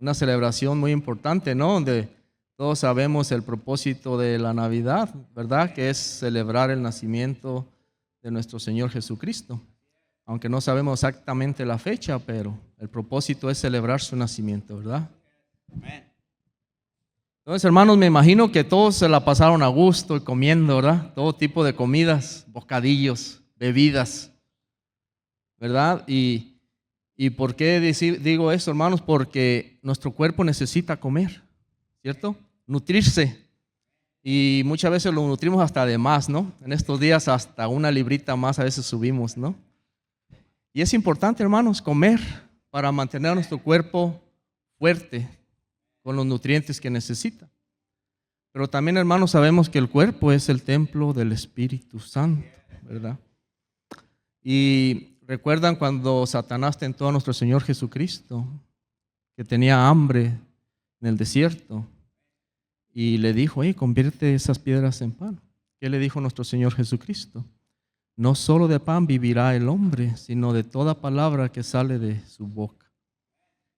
una celebración muy importante, ¿no? Donde todos sabemos el propósito de la Navidad, ¿verdad? Que es celebrar el nacimiento de nuestro Señor Jesucristo. Aunque no sabemos exactamente la fecha, pero el propósito es celebrar su nacimiento, ¿verdad? Amén. Entonces, hermanos, me imagino que todos se la pasaron a gusto y comiendo, ¿verdad? Todo tipo de comidas, bocadillos, bebidas, ¿verdad? ¿Y por qué digo esto, hermanos? Porque nuestro cuerpo necesita comer, ¿cierto? Nutrirse. Y muchas veces lo nutrimos hasta de más, ¿no? En estos días hasta una librita más a veces subimos, ¿no? Y es importante, hermanos, comer para mantener nuestro cuerpo fuerte con los nutrientes que necesita. Pero también, hermanos, sabemos que el cuerpo es el templo del Espíritu Santo, ¿verdad? Y recuerdan cuando Satanás tentó a nuestro Señor Jesucristo, que tenía hambre en el desierto, y le dijo, convierte esas piedras en pan. ¿Qué le dijo nuestro Señor Jesucristo? No solo de pan vivirá el hombre, sino de toda palabra que sale de su boca.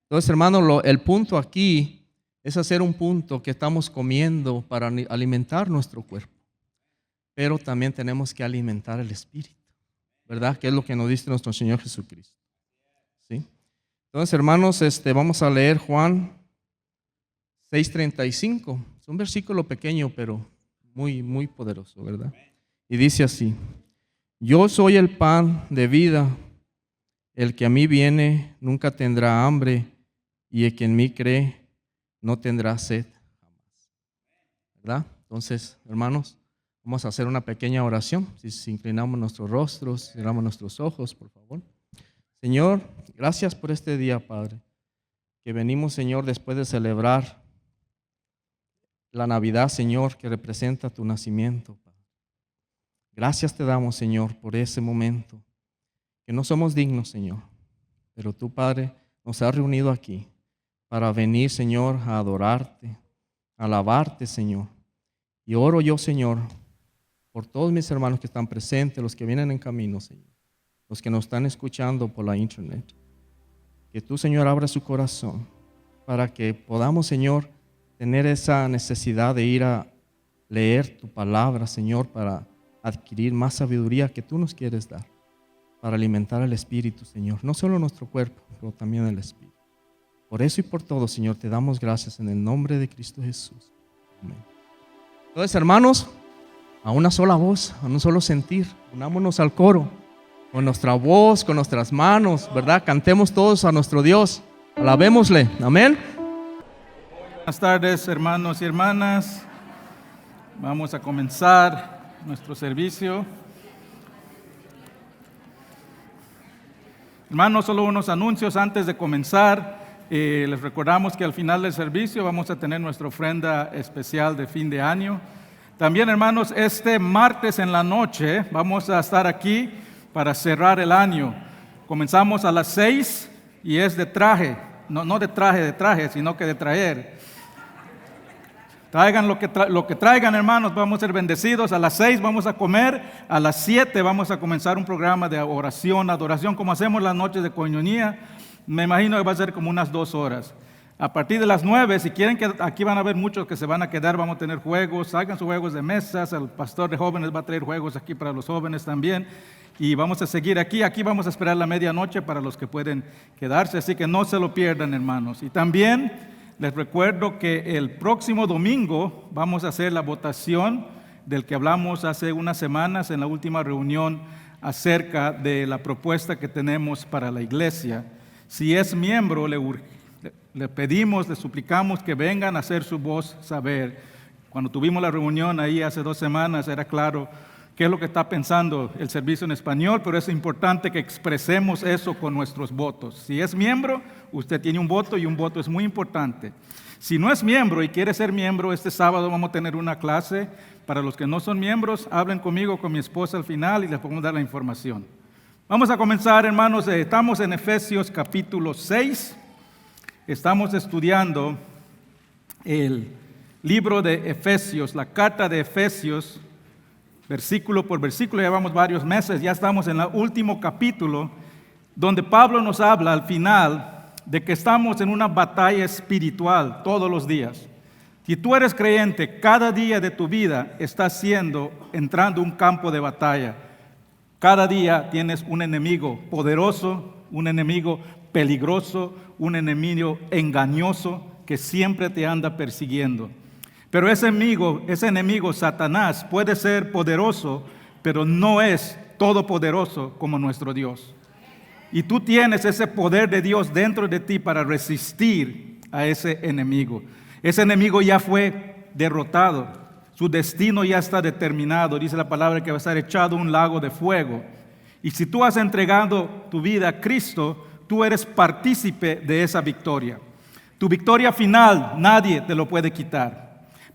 Entonces, hermano, el punto aquí es hacer un punto que estamos comiendo para alimentar nuestro cuerpo. Pero también tenemos que alimentar el espíritu, ¿verdad? Que es lo que nos dice nuestro Señor Jesucristo. ¿Sí? Entonces, hermanos, vamos a leer Juan 6:35. Es un versículo pequeño, pero muy, muy poderoso, ¿verdad? Y dice así: Yo soy el pan de vida, el que a mí viene nunca tendrá hambre, y el que en mí cree no tendrá sed jamás. ¿Verdad? Entonces, hermanos, vamos a hacer una pequeña oración. Si inclinamos nuestros rostros, cerramos nuestros ojos, por favor. Señor, gracias por este día, Padre, que venimos, Señor, después de celebrar la Navidad, Señor, que representa tu nacimiento, Padre. Gracias te damos, Señor, por ese momento, que no somos dignos, Señor, pero tú, Padre, nos has reunido aquí para venir, Señor, a adorarte, a alabarte, Señor. Y oro yo, Señor, por todos mis hermanos que están presentes, los que vienen en camino, Señor, los que nos están escuchando por la internet, que tú, Señor, abra su corazón para que podamos, Señor, tener esa necesidad de ir a leer tu palabra, Señor, para adquirir más sabiduría que tú nos quieres dar, para alimentar el espíritu, Señor, no solo nuestro cuerpo, pero también el espíritu. Por eso y por todo, Señor, te damos gracias en el nombre de Cristo Jesús. Amén. Entonces, hermanos, a una sola voz, a un solo sentir, unámonos al coro, con nuestra voz, con nuestras manos, ¿verdad? Cantemos todos a nuestro Dios, alabémosle. Amén. Buenas tardes, hermanos y hermanas. Vamos a comenzar nuestro servicio. Hermanos, solo unos anuncios antes de comenzar. Les recordamos que al final del servicio vamos a tener nuestra ofrenda especial de fin de año. También, hermanos, este martes en la noche vamos a estar aquí para cerrar el año. Comenzamos a las 6 y es de traje, no de traje, sino que de traer. Traigan lo que traigan, hermanos, vamos a ser bendecidos. A las 6 vamos a comer, a las 7 vamos a comenzar un programa de oración, adoración, como hacemos las noches de coinonía. Me imagino que va a ser como unas 2 horas. A partir de las 9, si quieren, que aquí van a haber muchos que se van a quedar, vamos a tener juegos, hagan sus juegos de mesas, el pastor de jóvenes va a traer juegos aquí para los jóvenes también. Y vamos a seguir aquí vamos a esperar la medianoche para los que pueden quedarse, así que no se lo pierdan, hermanos. Y también les recuerdo que el próximo domingo vamos a hacer la votación del que hablamos hace unas semanas en la última reunión acerca de la propuesta que tenemos para la iglesia. Si es miembro, le pedimos, le suplicamos que vengan a hacer su voz saber. Cuando tuvimos la reunión ahí hace 2 semanas, era claro qué es lo que está pensando el servicio en español, pero es importante que expresemos eso con nuestros votos. Si es miembro, usted tiene un voto y un voto es muy importante. Si no es miembro y quiere ser miembro, este sábado vamos a tener una clase. Para los que no son miembros, hablen conmigo, con mi esposa al final y les podemos dar la información. Vamos a comenzar, hermanos. Estamos en Efesios capítulo 6. Estamos estudiando el libro de Efesios, la carta de Efesios, versículo por versículo. Llevamos varios meses, ya estamos en el último capítulo, donde Pablo nos habla al final de que estamos en una batalla espiritual todos los días. Si tú eres creyente, cada día de tu vida estás entrando a un campo de batalla. Cada día tienes un enemigo poderoso, un enemigo peligroso, un enemigo engañoso que siempre te anda persiguiendo. Pero ese enemigo, Satanás, puede ser poderoso, pero no es todopoderoso como nuestro Dios. Y tú tienes ese poder de Dios dentro de ti para resistir a ese enemigo. Ese enemigo ya fue derrotado. Su destino ya está determinado. Dice la palabra que va a estar echado a un lago de fuego. Y si tú has entregado tu vida a Cristo, tú eres partícipe de esa victoria. Tu victoria final nadie te lo puede quitar.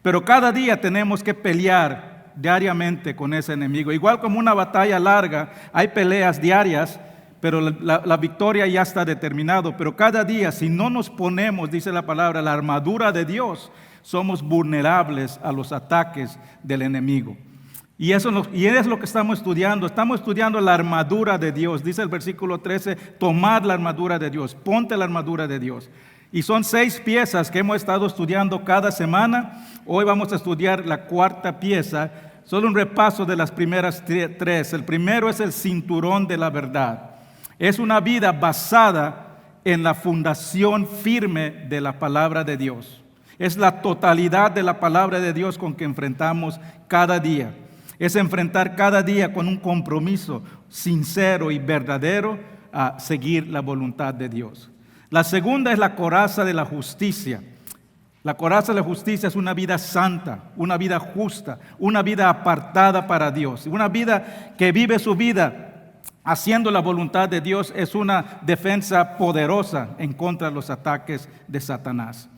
Pero cada día tenemos que pelear diariamente con ese enemigo. Igual como una batalla larga, hay peleas diarias, pero la victoria ya está determinado. Pero cada día, si no nos ponemos, dice la palabra, la armadura de Dios, somos vulnerables a los ataques del enemigo. Y es lo que estamos estudiando. Estamos estudiando la armadura de Dios. Dice el versículo 13, tomad la armadura de Dios, ponte la armadura de Dios. Y son 6 piezas que hemos estado estudiando cada semana. Hoy vamos a estudiar la 4ª pieza. Solo un repaso de las primeras 3. El primero es el cinturón de la verdad. Es una vida basada en la fundación firme de la palabra de Dios. Es la totalidad de la palabra de Dios con que enfrentamos cada día. Es enfrentar cada día con un compromiso sincero y verdadero a seguir la voluntad de Dios. La segunda es la coraza de la justicia. La coraza de la justicia es una vida santa, una vida justa, una vida apartada para Dios. Una vida que vive su vida haciendo la voluntad de Dios es una defensa poderosa en contra de los ataques de Satanás.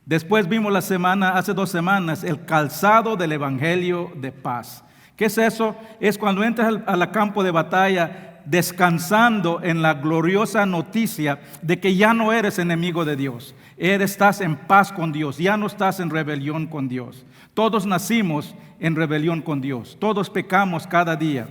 Después vimos hace 2 semanas, el calzado del evangelio de paz. ¿Qué es eso? Es cuando entras al campo de batalla descansando en la gloriosa noticia de que ya no eres enemigo de Dios. Estás en paz con Dios, ya no estás en rebelión con Dios. Todos nacimos en rebelión con Dios, todos pecamos cada día.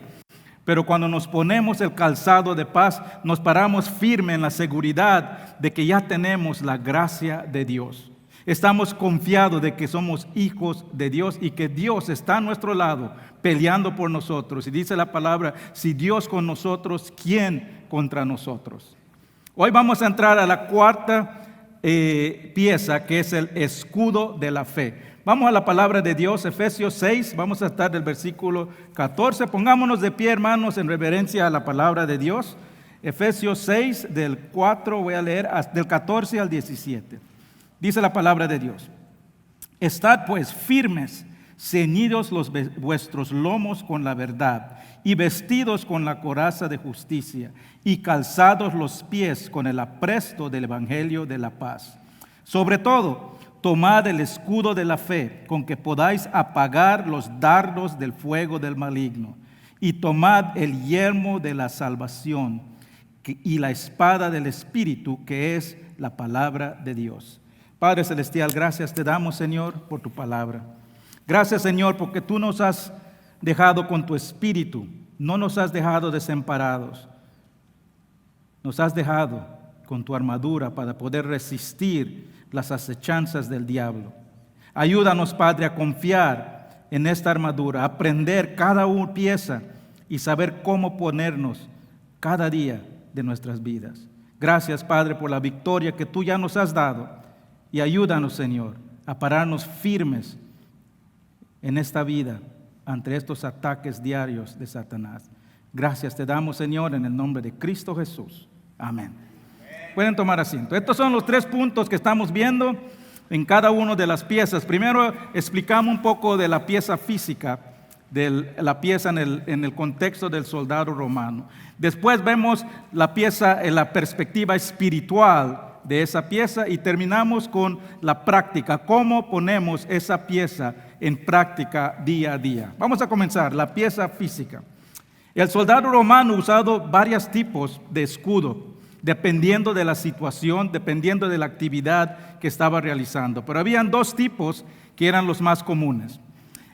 Pero cuando nos ponemos el calzado de paz, nos paramos firme en la seguridad de que ya tenemos la gracia de Dios. Estamos confiados de que somos hijos de Dios y que Dios está a nuestro lado peleando por nosotros. Y dice la palabra, si Dios con nosotros, ¿quién contra nosotros? Hoy vamos a entrar a la 4ª pieza, que es el escudo de la fe. Vamos a la palabra de Dios, Efesios 6, vamos a estar del versículo 14. Pongámonos de pie, hermanos, en reverencia a la palabra de Dios. Efesios 6, del 4, voy a leer, del 14 al 17. Dice la palabra de Dios. Estad pues firmes, ceñidos vuestros lomos con la verdad, y vestidos con la coraza de justicia, y calzados los pies con el apresto del evangelio de la paz. Sobre todo, tomad el escudo de la fe, con que podáis apagar los dardos del fuego del maligno, y tomad el yelmo de la salvación y la espada del Espíritu, que es la palabra de Dios. Padre Celestial, gracias te damos, Señor, por tu palabra. Gracias, Señor, porque tú nos has dejado con tu Espíritu, no nos has dejado desamparados. Nos has dejado con tu armadura para poder resistir las acechanzas del diablo. Ayúdanos, Padre, a confiar en esta armadura, a aprender cada pieza y saber cómo ponernos cada día de nuestras vidas. Gracias, Padre, por la victoria que tú ya nos has dado. Y ayúdanos, Señor, a pararnos firmes en esta vida ante estos ataques diarios de Satanás. Gracias te damos, Señor, en el nombre de Cristo Jesús. Amén. Pueden tomar asiento. Estos son los 3 puntos que estamos viendo en cada una de las piezas. Primero explicamos un poco de la pieza física, de la pieza en el contexto del soldado romano. Después vemos la pieza en la perspectiva espiritual de esa pieza y terminamos con la práctica, cómo ponemos esa pieza en práctica día a día. Vamos a comenzar, la pieza física. El soldado romano usaba varios tipos de escudo, dependiendo de la situación, dependiendo de la actividad que estaba realizando. Pero habían 2 tipos que eran los más comunes.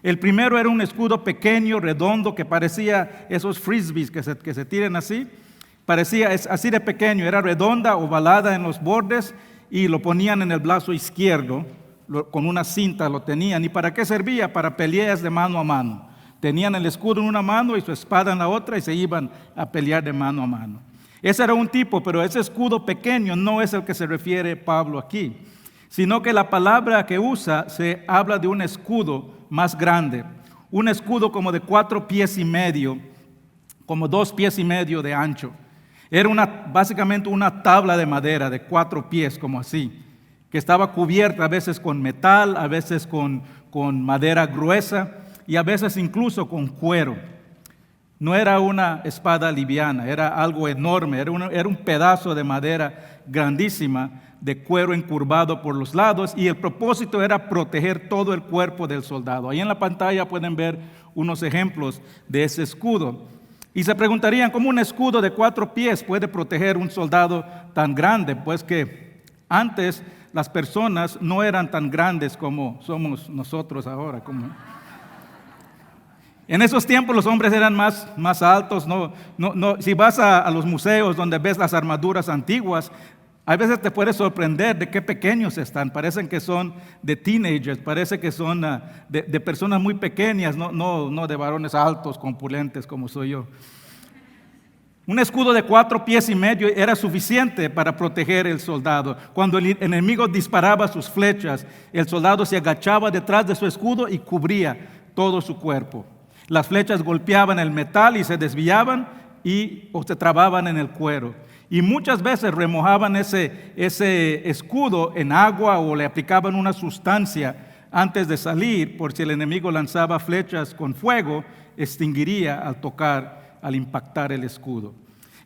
El primero era un escudo pequeño, redondo, que parecía esos frisbees que se tiran así, Parecía así de pequeño, era redonda, ovalada en los bordes y lo ponían en el brazo izquierdo, con una cinta lo tenían. ¿Y para qué servía? Para peleas de mano a mano. Tenían el escudo en una mano y su espada en la otra y se iban a pelear de mano a mano. Ese era un tipo, pero ese escudo pequeño no es el que se refiere Pablo aquí, sino que la palabra que usa se habla de un escudo más grande, un escudo como de 4 pies y medio, como 2 pies y medio de ancho. Era básicamente una tabla de madera de 4 pies, como así, que estaba cubierta a veces con metal, a veces con madera gruesa y a veces incluso con cuero. No era una espada liviana, era algo enorme, era un pedazo de madera grandísima de cuero encurvado por los lados, y el propósito era proteger todo el cuerpo del soldado. Ahí en la pantalla pueden ver unos ejemplos de ese escudo. Y se preguntarían, ¿cómo un escudo de 4 pies puede proteger un soldado tan grande? Pues que antes las personas no eran tan grandes como somos nosotros ahora. En esos tiempos los hombres eran más altos. Si vas a los museos donde ves las armaduras antiguas, a veces te puedes sorprender de qué pequeños están. Parecen que son de teenagers, parece que son de personas muy pequeñas, no de varones altos, corpulentes como soy yo. Un escudo de 4 pies y medio era suficiente para proteger el soldado. Cuando el enemigo disparaba sus flechas, el soldado se agachaba detrás de su escudo y cubría todo su cuerpo. Las flechas golpeaban el metal y se desviaban o se trababan en el cuero. Y muchas veces remojaban ese escudo en agua o le aplicaban una sustancia antes de salir, por si el enemigo lanzaba flechas con fuego, extinguiría al impactar el escudo.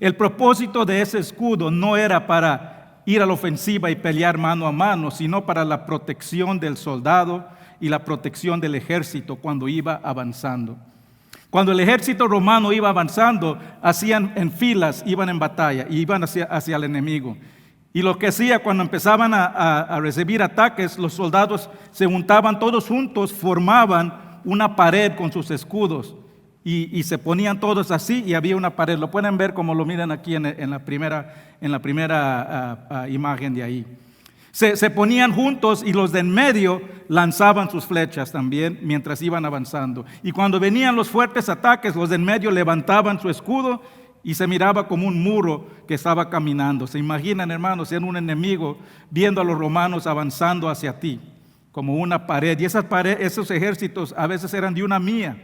El propósito de ese escudo no era para ir a la ofensiva y pelear mano a mano, sino para la protección del soldado y la protección del ejército cuando iba avanzando. Cuando el ejército romano iba avanzando, hacían en filas, iban en batalla y iban hacia el enemigo. Y lo que hacía cuando empezaban a recibir ataques, los soldados se juntaban todos juntos, formaban una pared con sus escudos y se ponían todos así y había una pared. Lo pueden ver como lo miran aquí en la primera imagen de ahí. Se ponían juntos y los de en medio lanzaban sus flechas también mientras iban avanzando. Y cuando venían los fuertes ataques, los de en medio levantaban su escudo y se miraba como un muro que estaba caminando. Se imaginan, hermanos, siendo un enemigo viendo a los romanos avanzando hacia ti, como una pared. Y esos ejércitos a veces eran de una milla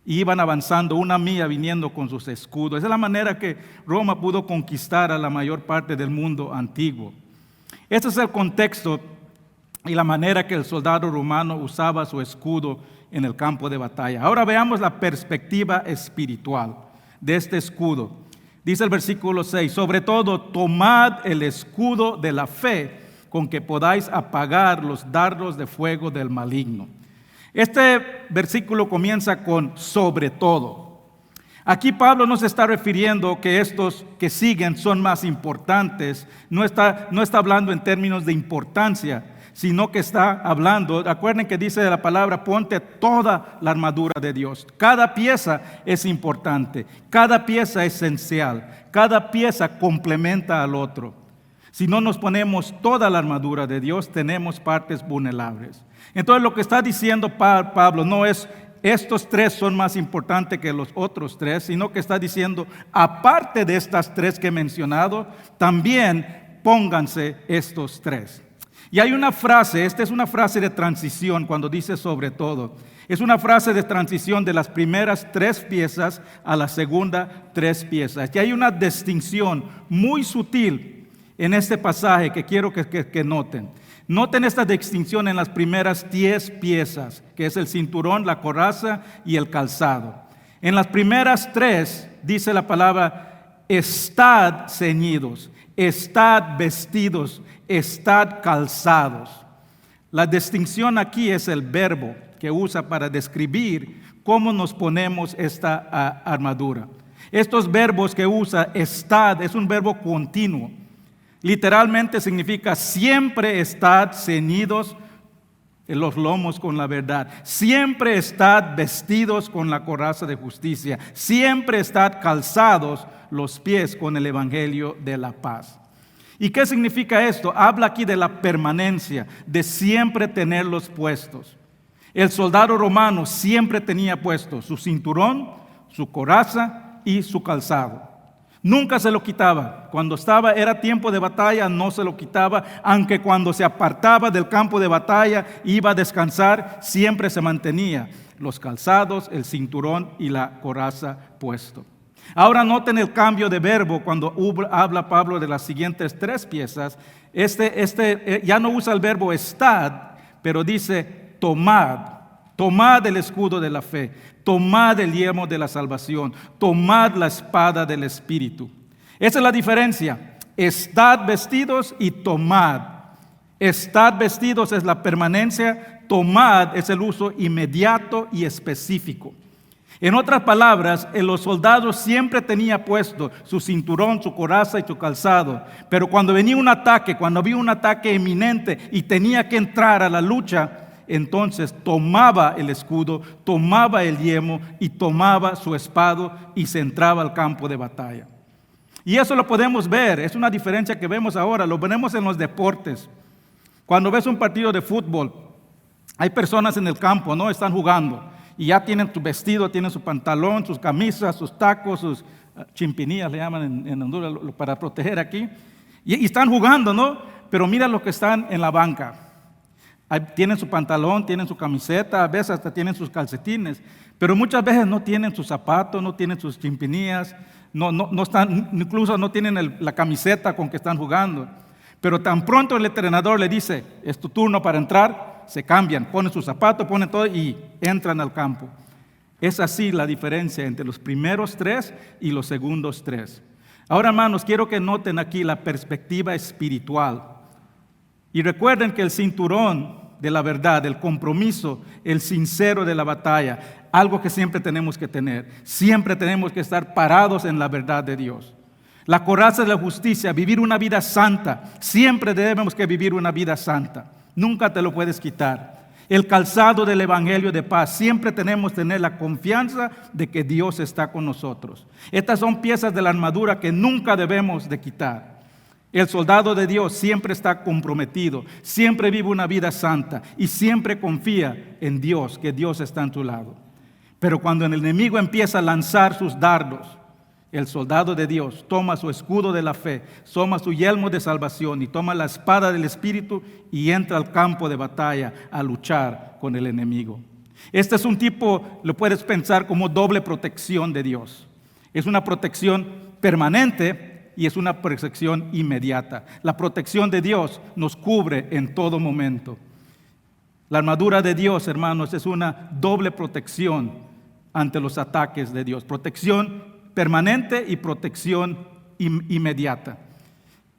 y iban avanzando, una milla viniendo con sus escudos. Esa es la manera que Roma pudo conquistar a la mayor parte del mundo antiguo. Este es el contexto y la manera que el soldado romano usaba su escudo en el campo de batalla. Ahora veamos la perspectiva espiritual de este escudo. Dice el versículo 6, sobre todo tomad el escudo de la fe con que podáis apagar los dardos de fuego del maligno. Este versículo comienza con sobre todo. Aquí Pablo no se está refiriendo que estos que siguen son más importantes, no está hablando en términos de importancia, sino que está hablando, acuerden que dice la palabra, ponte toda la armadura de Dios. Cada pieza es importante, cada pieza es esencial, cada pieza complementa al otro. Si no nos ponemos toda la armadura de Dios, tenemos partes vulnerables. Entonces lo que está diciendo Pablo no es estos 3 son más importantes que los otros 3, sino que está diciendo, aparte de estas 3 que he mencionado, también pónganse estos 3. Y hay una frase, esta es una frase de transición cuando dice sobre todo. Es una frase de transición de las primeras 3 piezas a la segunda 3 piezas. Y hay una distinción muy sutil en este pasaje que quiero que noten. Noten esta distinción en las primeras 10 piezas, que es el cinturón, la coraza y el calzado. En las primeras 3 dice la palabra, estad ceñidos, estad vestidos, estad calzados. La distinción aquí es el verbo que usa para describir cómo nos ponemos esta armadura. Estos verbos que usa, estad, es un verbo continuo. Literalmente significa siempre estad ceñidos en los lomos con la verdad. Siempre estad vestidos con la coraza de justicia. Siempre estad calzados los pies con el evangelio de la paz. ¿Y qué significa esto? Habla aquí de la permanencia, de siempre tenerlos puestos. El soldado romano siempre tenía puesto su cinturón, su coraza y su calzado. Nunca se lo quitaba. Cuando era tiempo de batalla, no se lo quitaba. Aunque cuando se apartaba del campo de batalla, iba a descansar, siempre se mantenía los calzados, el cinturón y la coraza puesto. Ahora noten el cambio de verbo cuando habla Pablo de las siguientes 3 piezas. Ya no usa el verbo estad, pero dice tomad. Tomad el escudo de la fe, tomad el yelmo de la salvación, tomad la espada del Espíritu. Esa es la diferencia. Estad vestidos y tomad. Estad vestidos es la permanencia, tomad es el uso inmediato y específico. En otras palabras, los soldados siempre tenían puesto su cinturón, su coraza y su calzado. Pero cuando venía un ataque, cuando había un ataque inminente y tenía que entrar a la lucha, entonces tomaba el escudo, tomaba el yelmo y tomaba su espada y se entraba al campo de batalla. Y eso lo podemos ver, es una diferencia que vemos ahora, lo vemos en los deportes. Cuando ves un partido de fútbol, hay personas en el campo, ¿no? Están jugando y ya tienen su vestido, tienen su pantalón, sus camisas, sus tacos, sus chimpinillas, le llaman en Honduras, para proteger aquí. Y están jugando, ¿no? Pero mira los que están en la banca. Tienen su pantalón, tienen su camiseta, a veces hasta tienen sus calcetines, pero muchas veces no tienen sus zapatos, no tienen sus chimpinillas, no están, incluso no tienen la camiseta con que están jugando. Pero tan pronto el entrenador le dice, es tu turno para entrar, se cambian, ponen sus zapatos, ponen todo y entran al campo. Es así la diferencia entre los primeros 3 y los segundos 3. Ahora, hermanos, quiero que noten aquí la perspectiva espiritual. Y recuerden que el cinturón de la verdad, el compromiso, el sincero de la batalla, algo que siempre tenemos que tener. Siempre tenemos que estar parados en la verdad de Dios. La coraza de la justicia, vivir una vida santa. Siempre debemos que vivir una vida santa. Nunca te lo puedes quitar. El calzado del evangelio de paz. Siempre tenemos que tener la confianza de que Dios está con nosotros. Estas son piezas de la armadura que nunca debemos de quitar. El soldado de Dios siempre está comprometido, siempre vive una vida santa y siempre confía en Dios, que Dios está a tu lado. Pero cuando el enemigo empieza a lanzar sus dardos, el soldado de Dios toma su escudo de la fe, toma su yelmo de salvación y toma la espada del Espíritu y entra al campo de batalla a luchar con el enemigo. Este es un tipo, lo puedes pensar como doble protección de Dios. Es una protección permanente y es una protección inmediata. La protección de Dios nos cubre en todo momento. La armadura de Dios, hermanos, es una doble protección ante los ataques de Dios. Protección permanente y protección inmediata.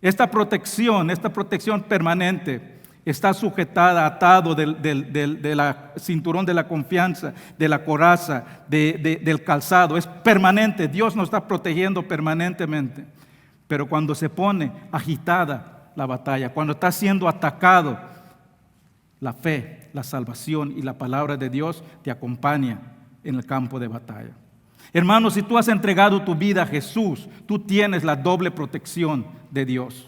Esta protección permanente está sujetada, atado del cinturón de la confianza, de la coraza, del calzado. Es permanente. Dios nos está protegiendo permanentemente. Pero cuando se pone agitada la batalla, cuando está siendo atacado, la fe, la salvación y la palabra de Dios te acompaña en el campo de batalla. Hermanos, si tú has entregado tu vida a Jesús, tú tienes la doble protección de Dios.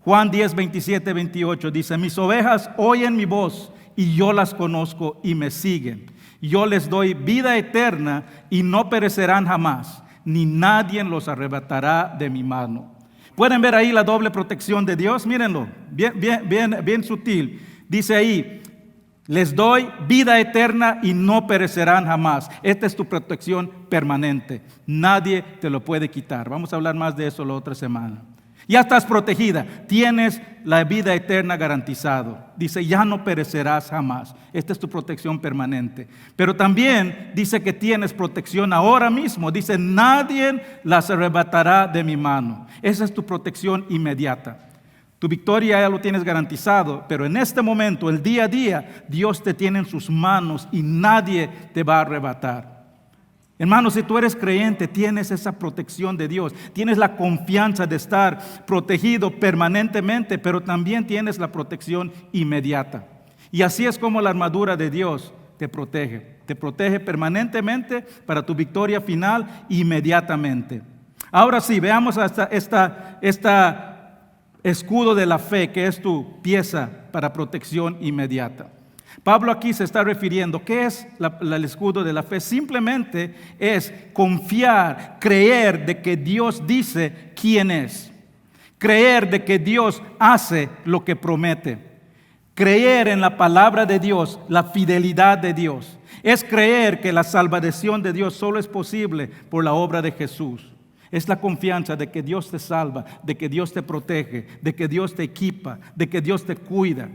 Juan 10, 27, 28 dice, mis ovejas oyen mi voz y yo las conozco y me siguen. Yo les doy vida eterna y no perecerán jamás, ni nadie los arrebatará de mi mano. ¿Pueden ver ahí la doble protección de Dios? Mírenlo, bien sutil. Dice ahí, les doy vida eterna y no perecerán jamás. Esta es tu protección permanente. Nadie te lo puede quitar. Vamos a hablar más de eso la otra semana. Ya estás protegida, tienes la vida eterna garantizado. Dice, ya no perecerás jamás. Esta es tu protección permanente. Pero también dice que tienes protección ahora mismo. Dice, nadie las arrebatará de mi mano. Esa es tu protección inmediata. Tu victoria ya lo tienes garantizado, pero en este momento, el día a día, Dios te tiene en sus manos y nadie te va a arrebatar. Hermanos, si tú eres creyente, tienes esa protección de Dios, tienes la confianza de estar protegido permanentemente, pero también tienes la protección inmediata. Y así es como la armadura de Dios te protege. Te protege permanentemente para tu victoria final inmediatamente. Ahora sí, veamos esta escudo de la fe, que es tu pieza para protección inmediata. Pablo aquí se está refiriendo, ¿qué es el escudo de la fe? Simplemente es confiar, creer de que Dios dice quién es. Creer de que Dios hace lo que promete. Creer en la palabra de Dios, la fidelidad de Dios. Es creer que la salvación de Dios solo es posible por la obra de Jesús. Es la confianza de que Dios te salva, de que Dios te protege, de que Dios te equipa, de que Dios te cuida.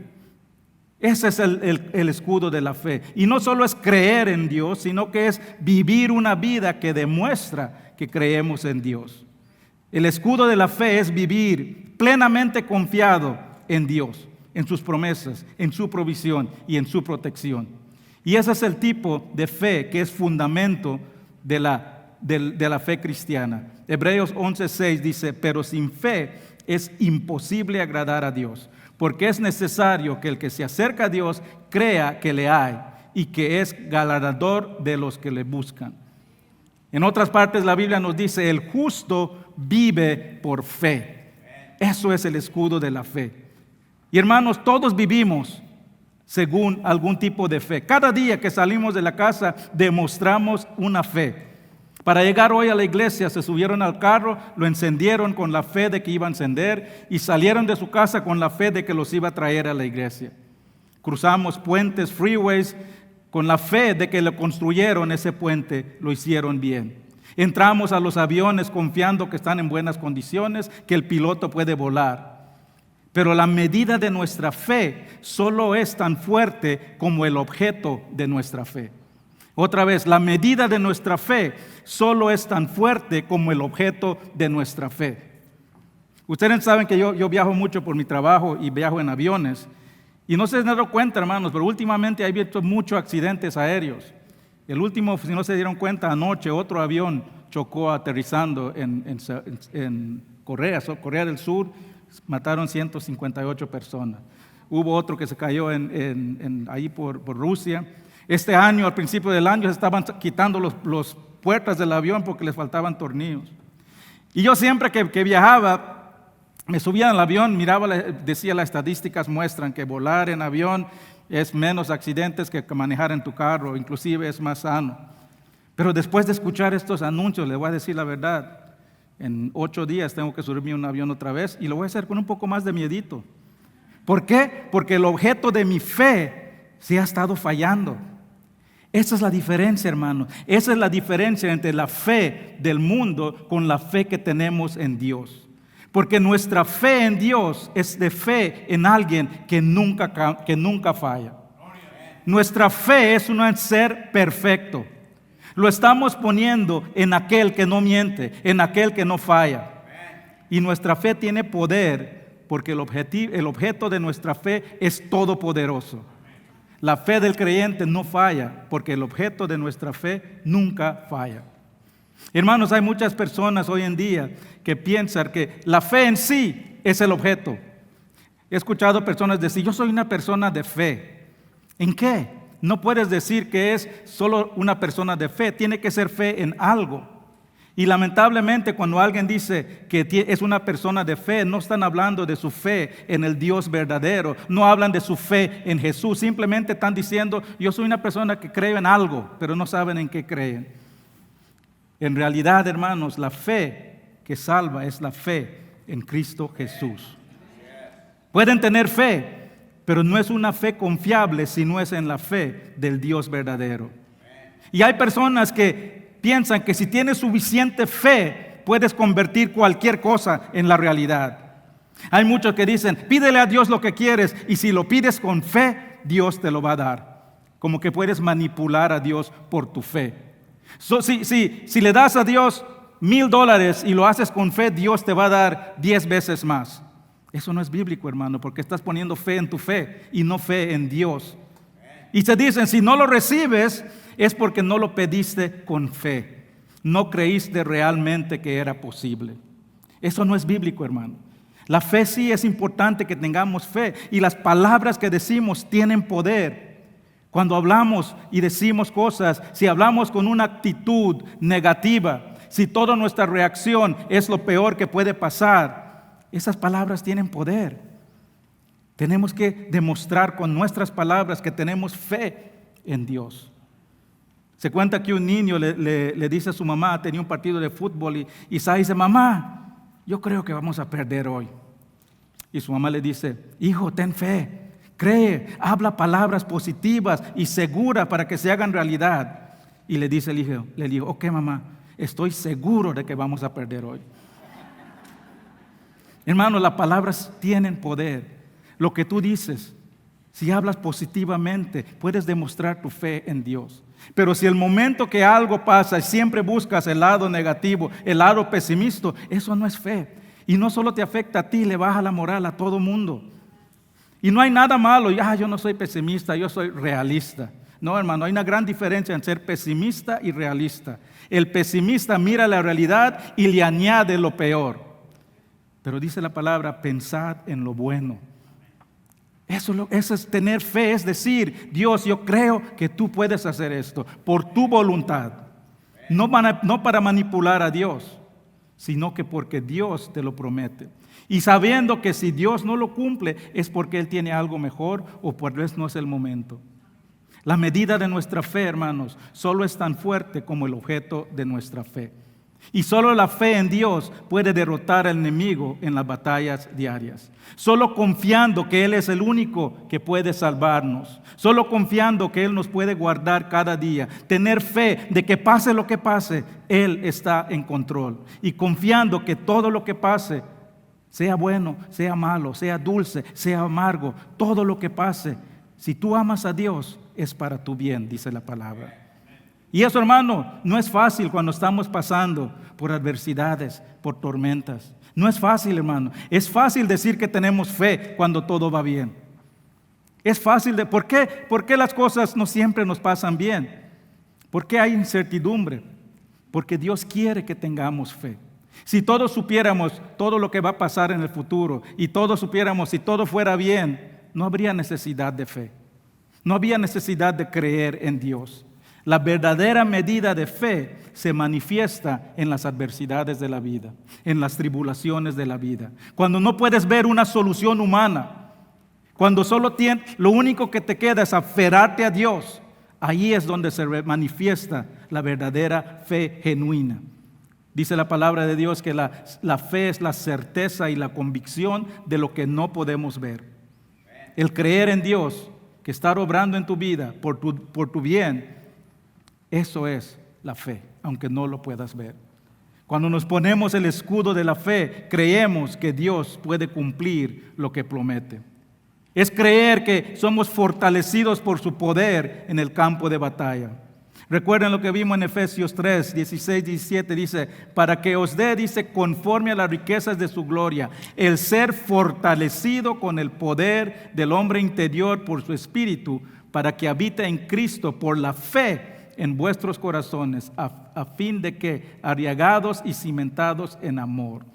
Ese es el escudo de la fe. Y no solo es creer en Dios, sino que es vivir una vida que demuestra que creemos en Dios. El escudo de la fe es vivir plenamente confiado en Dios, en sus promesas, en su provisión y en su protección. Y ese es el tipo de fe que es fundamento de la fe cristiana. Hebreos 11:6 dice, pero sin fe es imposible agradar a Dios, porque es necesario que el que se acerca a Dios crea que le hay y que es galardonador de los que le buscan. En otras partes la Biblia nos dice, el justo vive por fe. Eso es el escudo de la fe. Y hermanos, todos vivimos según algún tipo de fe. Cada día que salimos de la casa demostramos una fe. Para llegar hoy a la iglesia se subieron al carro, lo encendieron con la fe de que iba a encender y salieron de su casa con la fe de que los iba a traer a la iglesia. Cruzamos puentes, freeways, con la fe de que lo construyeron ese puente, lo hicieron bien. Entramos a los aviones confiando que están en buenas condiciones, que el piloto puede volar. Pero la medida de nuestra fe solo es tan fuerte como el objeto de nuestra fe. Otra vez, la medida de nuestra fe solo es tan fuerte como el objeto de nuestra fe. Ustedes saben que yo viajo mucho por mi trabajo y viajo en aviones. Y no se han dado cuenta, hermanos, pero últimamente he visto muchos accidentes aéreos. El último, si no se dieron cuenta, anoche otro avión chocó aterrizando en Corea del Sur. Mataron 158 personas. Hubo otro que se cayó ahí por Rusia. Este año, al principio del año, se estaban quitando las puertas del avión porque les faltaban tornillos. Y yo siempre que viajaba, me subía al avión, miraba, decía las estadísticas muestran que volar en avión es menos accidentes que manejar en tu carro, inclusive es más sano. Pero después de escuchar estos anuncios, les voy a decir la verdad, en 8 días tengo que subirme a un avión otra vez y lo voy a hacer con un poco más de miedito. ¿Por qué? Porque el objeto de mi fe se ha estado fallando. Esa es la diferencia, hermano. Esa es la diferencia entre la fe del mundo con la fe que tenemos en Dios. Porque nuestra fe en Dios es de fe en alguien que nunca falla. Nuestra fe es un ser perfecto. Lo estamos poniendo en aquel que no miente, en aquel que no falla. Y nuestra fe tiene poder porque el objeto de nuestra fe es todopoderoso. La fe del creyente no falla porque el objeto de nuestra fe nunca falla. Hermanos, hay muchas personas hoy en día que piensan que la fe en sí es el objeto. He escuchado personas decir, yo soy una persona de fe. ¿En qué? No puedes decir que es solo una persona de fe, tiene que ser fe en algo. Y lamentablemente cuando alguien dice que es una persona de fe, no están hablando de su fe en el Dios verdadero, no hablan de su fe en Jesús, simplemente están diciendo, yo soy una persona que creo en algo, pero no saben en qué creen. En realidad, hermanos, la fe que salva es la fe en Cristo Jesús. Pueden tener fe, pero no es una fe confiable si no es en la fe del Dios verdadero. Y hay personas que piensan que si tienes suficiente fe, puedes convertir cualquier cosa en la realidad. Hay muchos que dicen, pídele a Dios lo que quieres, y si lo pides con fe, Dios te lo va a dar. Como que puedes manipular a Dios por tu fe. Si le das a Dios $1,000 y lo haces con fe, Dios te va a dar 10 veces más. Eso no es bíblico, hermano, porque estás poniendo fe en tu fe y no fe en Dios. Y se dicen, si no lo recibes, es porque no lo pediste con fe. No creíste realmente que era posible. Eso no es bíblico, hermano. La fe sí es importante que tengamos fe, y las palabras que decimos tienen poder. Cuando hablamos y decimos cosas, si hablamos con una actitud negativa, si toda nuestra reacción es lo peor que puede pasar, esas palabras tienen poder. Tenemos que demostrar con nuestras palabras que tenemos fe en Dios. Se cuenta que un niño le dice a su mamá, tenía un partido de fútbol, y Isaac dice: mamá, yo creo que vamos a perder hoy. Y su mamá le dice: hijo, ten fe, cree, habla palabras positivas y seguras para que se hagan realidad. Y le dice el hijo, le dijo: ok, mamá, estoy seguro de que vamos a perder hoy. Hermanos, las palabras tienen poder. Lo que tú dices, si hablas positivamente, puedes demostrar tu fe en Dios. Pero si el momento que algo pasa y siempre buscas el lado negativo, el lado pesimista, eso no es fe. Y no solo te afecta a ti, le baja la moral a todo mundo. Y no hay nada malo, yo no soy pesimista, yo soy realista. No, hermano, hay una gran diferencia en ser pesimista y realista. El pesimista mira la realidad y le añade lo peor. Pero dice la palabra: pensad en lo bueno. Eso es tener fe, es decir: Dios, yo creo que tú puedes hacer esto por tu voluntad. No para manipular a Dios, sino que porque Dios te lo promete. Y sabiendo que si Dios no lo cumple, es porque Él tiene algo mejor, o por vez no es el momento. La medida de nuestra fe, hermanos, solo es tan fuerte como el objeto de nuestra fe. Y solo la fe en Dios puede derrotar al enemigo en las batallas diarias. Solo confiando que Él es el único que puede salvarnos. Solo confiando que Él nos puede guardar cada día. Tener fe de que pase lo que pase, Él está en control. Y confiando que todo lo que pase, sea bueno, sea malo, sea dulce, sea amargo, todo lo que pase, si tú amas a Dios, es para tu bien, dice la palabra. Y eso, hermano, no es fácil cuando estamos pasando por adversidades, por tormentas. No es fácil, hermano. Es fácil decir que tenemos fe cuando todo va bien. Es fácil ¿por qué? ¿Por qué las cosas no siempre nos pasan bien? ¿Por qué hay incertidumbre? Porque Dios quiere que tengamos fe. Si todos supiéramos todo lo que va a pasar en el futuro, y todos supiéramos si todo fuera bien, no habría necesidad de fe. No había necesidad de creer en Dios. La verdadera medida de fe se manifiesta en las adversidades de la vida, en las tribulaciones de la vida. Cuando no puedes ver una solución humana, cuando lo único que te queda es aferrarte a Dios, ahí es donde se manifiesta la verdadera fe genuina. Dice la palabra de Dios que la fe es la certeza y la convicción de lo que no podemos ver. El creer en Dios, que está obrando en tu vida por tu bien, eso es la fe, aunque no lo puedas ver. Cuando nos ponemos el escudo de la fe, creemos que Dios puede cumplir lo que promete. Es creer que somos fortalecidos por su poder en el campo de batalla. Recuerden lo que vimos en Efesios 3, 16, 17, dice: para que os dé, dice, conforme a las riquezas de su gloria, el ser fortalecido con el poder del hombre interior por su espíritu, para que habite en Cristo por la fe en vuestros corazones, a fin de que, arraigados y cimentados en amor.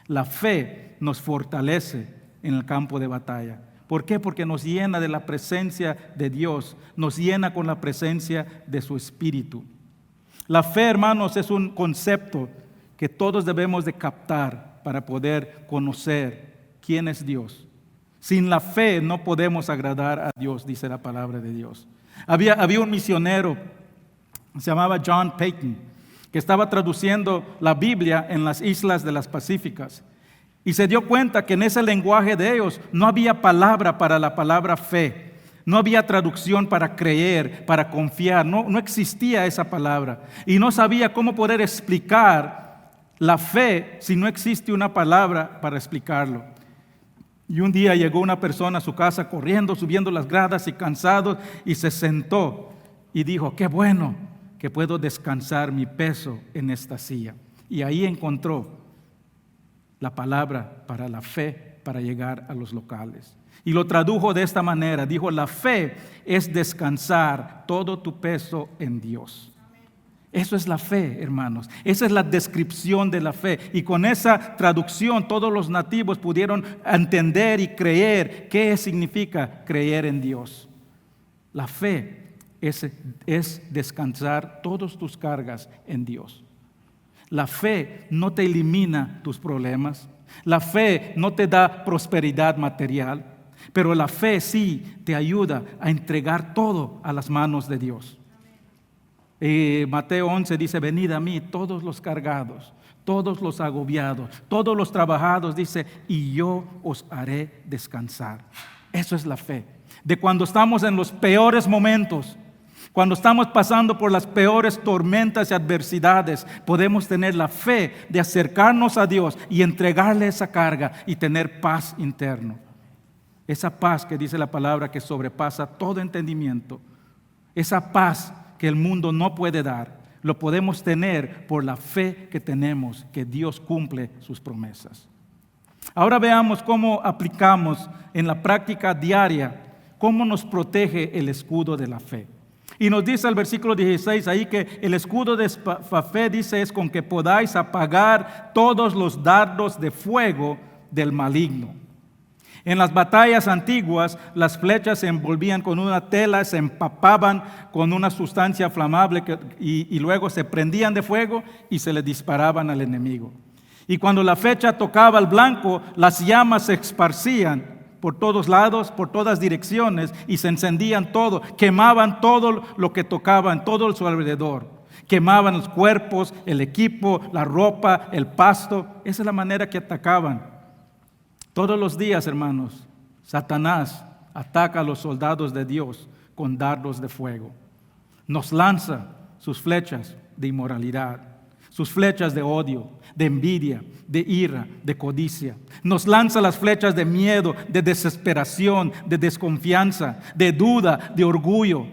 La fe nos fortalece en el campo de batalla. ¿Por qué? Porque nos llena de la presencia de Dios, nos llena con la presencia de su Espíritu. La fe, hermanos, es un concepto que todos debemos de captar para poder conocer quién es Dios. Sin la fe no podemos agradar a Dios, dice la palabra de Dios. Había un misionero, se llamaba John Payton, que estaba traduciendo la Biblia en las islas de las Pacíficas. Y se dio cuenta que en ese lenguaje de ellos no había palabra para la palabra fe. No había traducción para creer, para confiar. No existía esa palabra. Y no sabía cómo poder explicar la fe si no existe una palabra para explicarlo. Y un día llegó una persona a su casa corriendo, subiendo las gradas y cansado, y se sentó y dijo: qué bueno que puedo descansar mi peso en esta silla. Y ahí encontró la palabra para la fe, para llegar a los locales. Y lo tradujo de esta manera. Dijo: la fe es descansar todo tu peso en Dios. Eso es la fe, hermanos. Esa es la descripción de la fe. Y con esa traducción todos los nativos pudieron entender y creer qué significa creer en Dios. La fe es descansar todas tus cargas en Dios. La fe no te elimina tus problemas. La fe no te da prosperidad material. Pero la fe sí te ayuda a entregar todo a las manos de Dios. Mateo 11 dice: venid a mí todos los cargados, todos los agobiados, todos los trabajados, dice, y yo os haré descansar. Eso es la fe. De cuando estamos en los peores momentos, cuando estamos pasando por las peores tormentas y adversidades, podemos tener la fe de acercarnos a Dios y entregarle esa carga y tener paz interno. Esa paz que dice la palabra que sobrepasa todo entendimiento, esa paz que el mundo no puede dar, lo podemos tener por la fe que tenemos, que Dios cumple sus promesas. Ahora veamos cómo aplicamos en la práctica diaria, cómo nos protege el escudo de la fe. Y nos dice el versículo 16 ahí que el escudo de la fe, dice, es con que podáis apagar todos los dardos de fuego del maligno. En las batallas antiguas, las flechas se envolvían con una tela, se empapaban con una sustancia flamable y luego se prendían de fuego y se le disparaban al enemigo. Y cuando la flecha tocaba al blanco, las llamas se esparcían por todos lados, por todas direcciones, y se encendían todo, quemaban todo lo que tocaban, todo a su alrededor. Quemaban los cuerpos, el equipo, la ropa, el pasto. Esa es la manera que atacaban. Todos los días, hermanos, Satanás ataca a los soldados de Dios con dardos de fuego. Nos lanza sus flechas de inmoralidad, sus flechas de odio, de envidia, de ira, de codicia. Nos lanza las flechas de miedo, de desesperación, de desconfianza, de duda, de orgullo.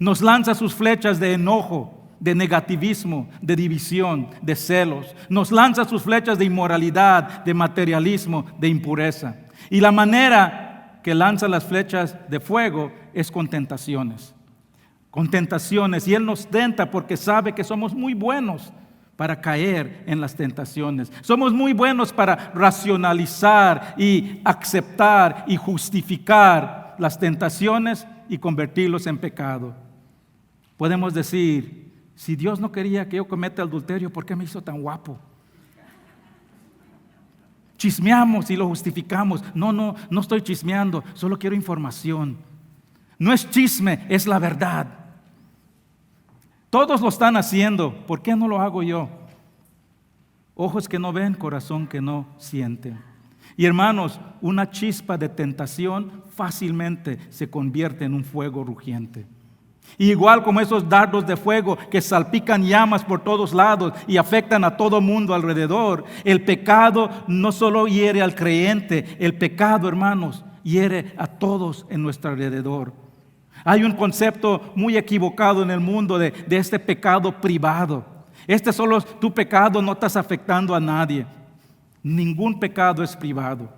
Nos lanza sus flechas de enojo, de negativismo, de división, de celos. Nos lanza sus flechas de inmoralidad, de materialismo, de impureza. Y la manera que lanza las flechas de fuego es con tentaciones. Con tentaciones. Y Él nos tenta porque sabe que somos muy buenos para caer en las tentaciones. Somos muy buenos para racionalizar y aceptar y justificar las tentaciones y convertirlos en pecado. Podemos decir: si Dios no quería que yo cometa adulterio, ¿por qué me hizo tan guapo? Chismeamos y lo justificamos. No estoy chismeando, solo quiero información. No es chisme, es la verdad. Todos lo están haciendo, ¿por qué no lo hago yo? Ojos que no ven, corazón que no siente. Y hermanos, una chispa de tentación fácilmente se convierte en un fuego rugiente. Y igual como esos dardos de fuego que salpican llamas por todos lados y afectan a todo mundo alrededor, el pecado no solo hiere al creyente, el pecado, hermanos, hiere a todos en nuestro alrededor. Hay un concepto muy equivocado en el mundo de este pecado privado. Solo es tu pecado, no estás afectando a nadie. Ningún pecado es privado.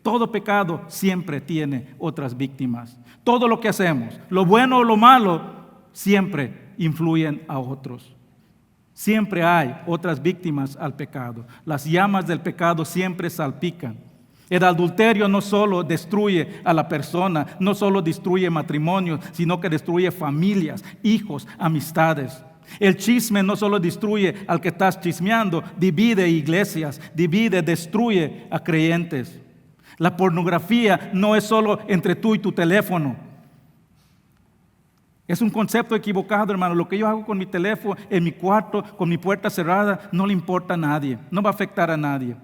Todo pecado siempre tiene otras víctimas. Todo lo que hacemos, lo bueno o lo malo, siempre influyen a otros. Siempre hay otras víctimas al pecado. Las llamas del pecado siempre salpican. El adulterio no solo destruye a la persona, no solo destruye matrimonios, sino que destruye familias, hijos, amistades. El chisme no solo destruye al que estás chismeando, divide iglesias, destruye a creyentes. La pornografía no es solo entre tú y tu teléfono. Es un concepto equivocado, hermano. Lo que yo hago con mi teléfono, en mi cuarto, con mi puerta cerrada, no le importa a nadie, no va a afectar a nadie.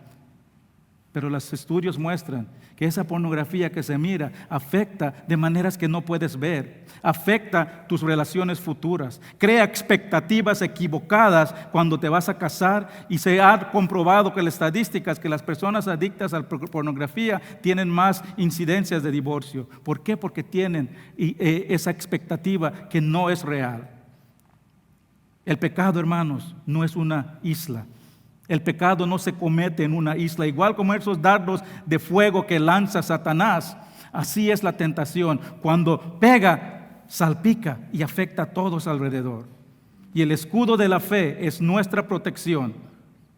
Pero los estudios muestran que esa pornografía que se mira afecta de maneras que no puedes ver, afecta tus relaciones futuras, crea expectativas equivocadas cuando te vas a casar, y se ha comprobado que las estadísticas que las personas adictas a la pornografía tienen más incidencias de divorcio. ¿Por qué? Porque tienen esa expectativa que no es real. El pecado, hermanos, no es una isla. El pecado no se comete en una isla. Igual como esos dardos de fuego que lanza Satanás, así es la tentación. Cuando pega, salpica y afecta a todos alrededor. Y el escudo de la fe es nuestra protección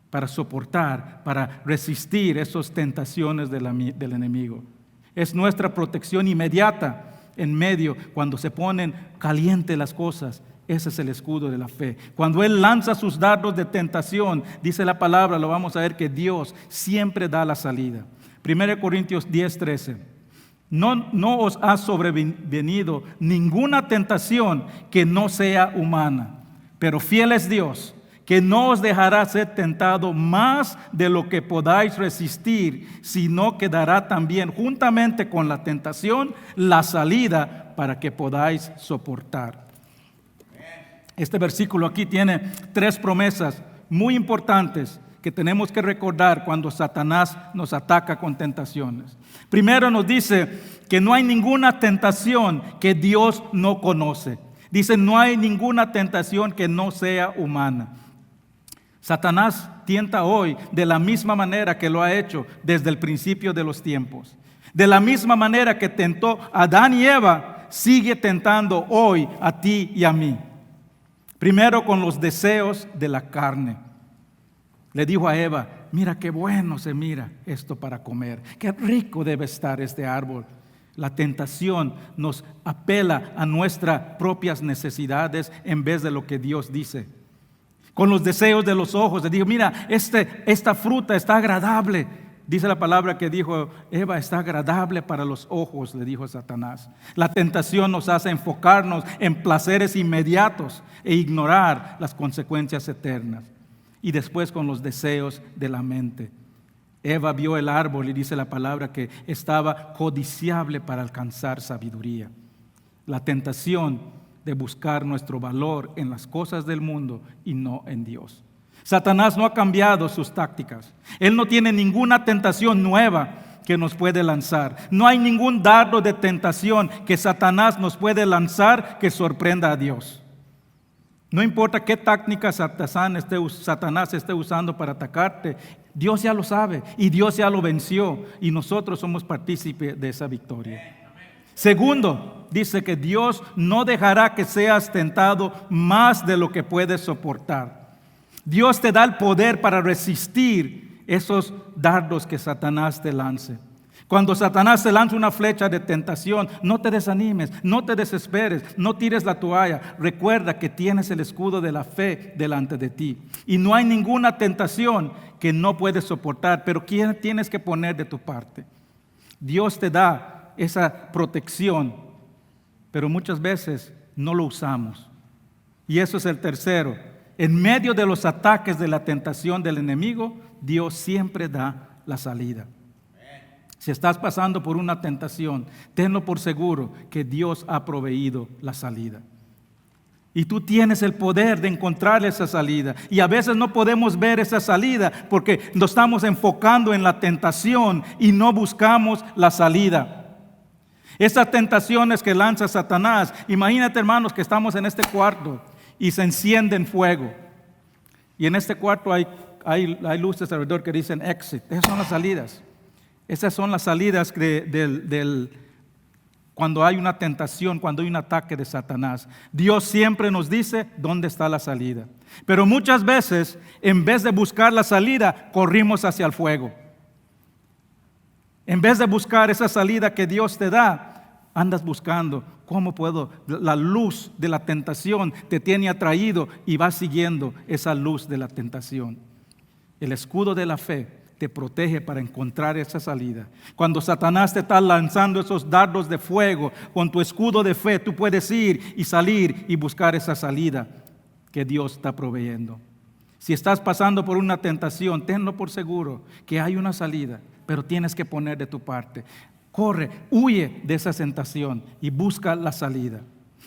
para soportar, para resistir esas tentaciones del enemigo. Es nuestra protección inmediata en medio, cuando se ponen calientes las cosas. Ese es el escudo de la fe. Cuando Él lanza sus dardos de tentación, dice la palabra, lo vamos a ver, que Dios siempre da la salida. 1 Corintios 10:13. No os ha sobrevenido ninguna tentación que no sea humana, pero fiel es Dios, que no os dejará ser tentado más de lo que podáis resistir, sino que dará también juntamente con la tentación la salida para que podáis soportar. Este versículo aquí tiene 3 promesas muy importantes que tenemos que recordar cuando Satanás nos ataca con tentaciones. Primero nos dice que no hay ninguna tentación que Dios no conoce. Dice, no hay ninguna tentación que no sea humana. Satanás tienta hoy de la misma manera que lo ha hecho desde el principio de los tiempos. De la misma manera que tentó a Adán y Eva, sigue tentando hoy a ti y a mí. Primero con los deseos de la carne. Le dijo a Eva, mira qué bueno se mira esto para comer, qué rico debe estar este árbol. La tentación nos apela a nuestras propias necesidades en vez de lo que Dios dice. Con los deseos de los ojos, le dijo, mira, esta fruta está agradable. Dice la palabra que dijo Eva, está agradable para los ojos, le dijo Satanás. La tentación nos hace enfocarnos en placeres inmediatos e ignorar las consecuencias eternas. Y después con los deseos de la mente. Eva vio el árbol y dice la palabra que estaba codiciable para alcanzar sabiduría. La tentación de buscar nuestro valor en las cosas del mundo y no en Dios. Satanás no ha cambiado sus tácticas. Él no tiene ninguna tentación nueva que nos puede lanzar. No hay ningún dardo de tentación que Satanás nos puede lanzar que sorprenda a Dios. No importa qué táctica Satanás esté usando para atacarte, Dios ya lo sabe y Dios ya lo venció y nosotros somos partícipes de esa victoria. Segundo, dice que Dios no dejará que seas tentado más de lo que puedes soportar. Dios te da el poder para resistir esos dardos que Satanás te lance. Cuando Satanás te lanza una flecha de tentación, no te desanimes, no te desesperes, no tires la toalla. Recuerda que tienes el escudo de la fe delante de ti. Y no hay ninguna tentación que no puedes soportar, pero ¿quién tienes que poner de tu parte? Dios te da esa protección, pero muchas veces no lo usamos. Y eso es el tercero. En medio de los ataques de la tentación del enemigo, Dios siempre da la salida. Si estás pasando por una tentación, tenlo por seguro que Dios ha proveído la salida. Y tú tienes el poder de encontrar esa salida. Y a veces no podemos ver esa salida porque nos estamos enfocando en la tentación y no buscamos la salida. Esas tentaciones que lanza Satanás, imagínate hermanos que estamos en este cuarto y se enciende en fuego. Y en este cuarto hay luces alrededor que dicen exit. Esas son las salidas. Esas son las salidas cuando hay una tentación, cuando hay un ataque de Satanás. Dios siempre nos dice dónde está la salida. Pero muchas veces, en vez de buscar la salida, corrimos hacia el fuego. En vez de buscar esa salida que Dios te da, andas buscando cómo puedo. La luz de la tentación te tiene atraído y vas siguiendo esa luz de la tentación. El escudo de la fe te protege para encontrar esa salida. Cuando Satanás te está lanzando esos dardos de fuego, con tu escudo de fe tú puedes ir y salir y buscar esa salida que Dios está proveyendo. Si estás pasando por una tentación, tenlo por seguro que hay una salida, pero tienes que poner de tu parte. Corre, huye de esa tentación y busca la salida.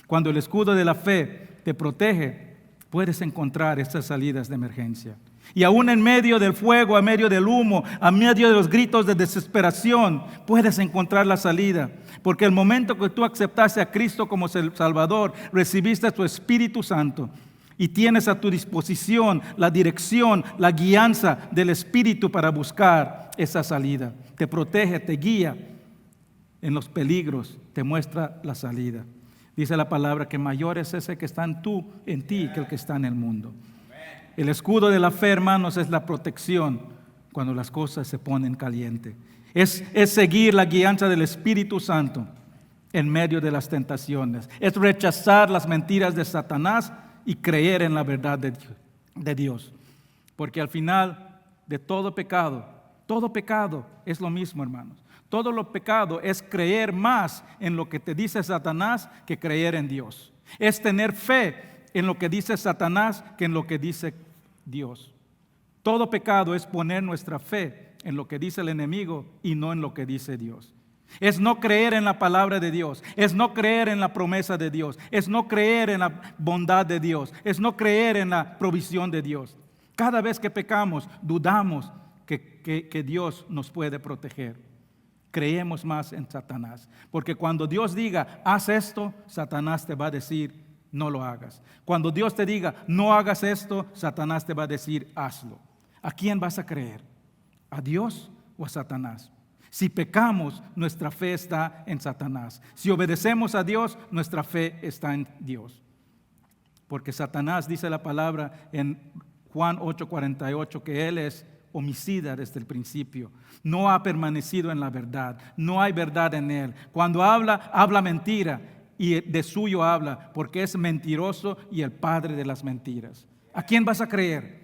Cuando el escudo de la fe te protege, puedes encontrar esas salidas de emergencia. Y aún en medio del fuego, en medio del humo, en medio de los gritos de desesperación, puedes encontrar la salida. Porque el momento que tú aceptaste a Cristo como Salvador, recibiste a su Espíritu Santo y tienes a tu disposición la dirección, la guianza del Espíritu para buscar esa salida. Te protege, te guía en los peligros, te muestra la salida. Dice la palabra que mayor es ese que está en ti que el que está en el mundo. El escudo de la fe, hermanos, es la protección cuando las cosas se ponen calientes. Es seguir la guianza del Espíritu Santo en medio de las tentaciones. Es rechazar las mentiras de Satanás y creer en la verdad de Dios. Porque al final de todo pecado es lo mismo, hermanos. Todo lo pecado es creer más en lo que te dice Satanás que creer en Dios. Es tener fe en lo que dice Satanás que en lo que dice Dios. Todo pecado es poner nuestra fe en lo que dice el enemigo y no en lo que dice Dios. Es no creer en la palabra de Dios, es no creer en la promesa de Dios, es no creer en la bondad de Dios, es no creer en la provisión de Dios. Cada vez que pecamos, dudamos que Dios nos puede proteger. Creemos más en Satanás, porque cuando Dios diga, haz esto, Satanás te va a decir, no lo hagas. Cuando Dios te diga, no hagas esto, Satanás te va a decir, hazlo. ¿A quién vas a creer? ¿A Dios o a Satanás? Si pecamos, nuestra fe está en Satanás. Si obedecemos a Dios, nuestra fe está en Dios. Porque Satanás, dice la palabra en Juan 8:48, que él es homicida desde el principio. No ha permanecido en la verdad. No hay verdad en él. Cuando habla mentira y de suyo habla, porque es mentiroso y el padre de las mentiras. ¿A quién vas a creer?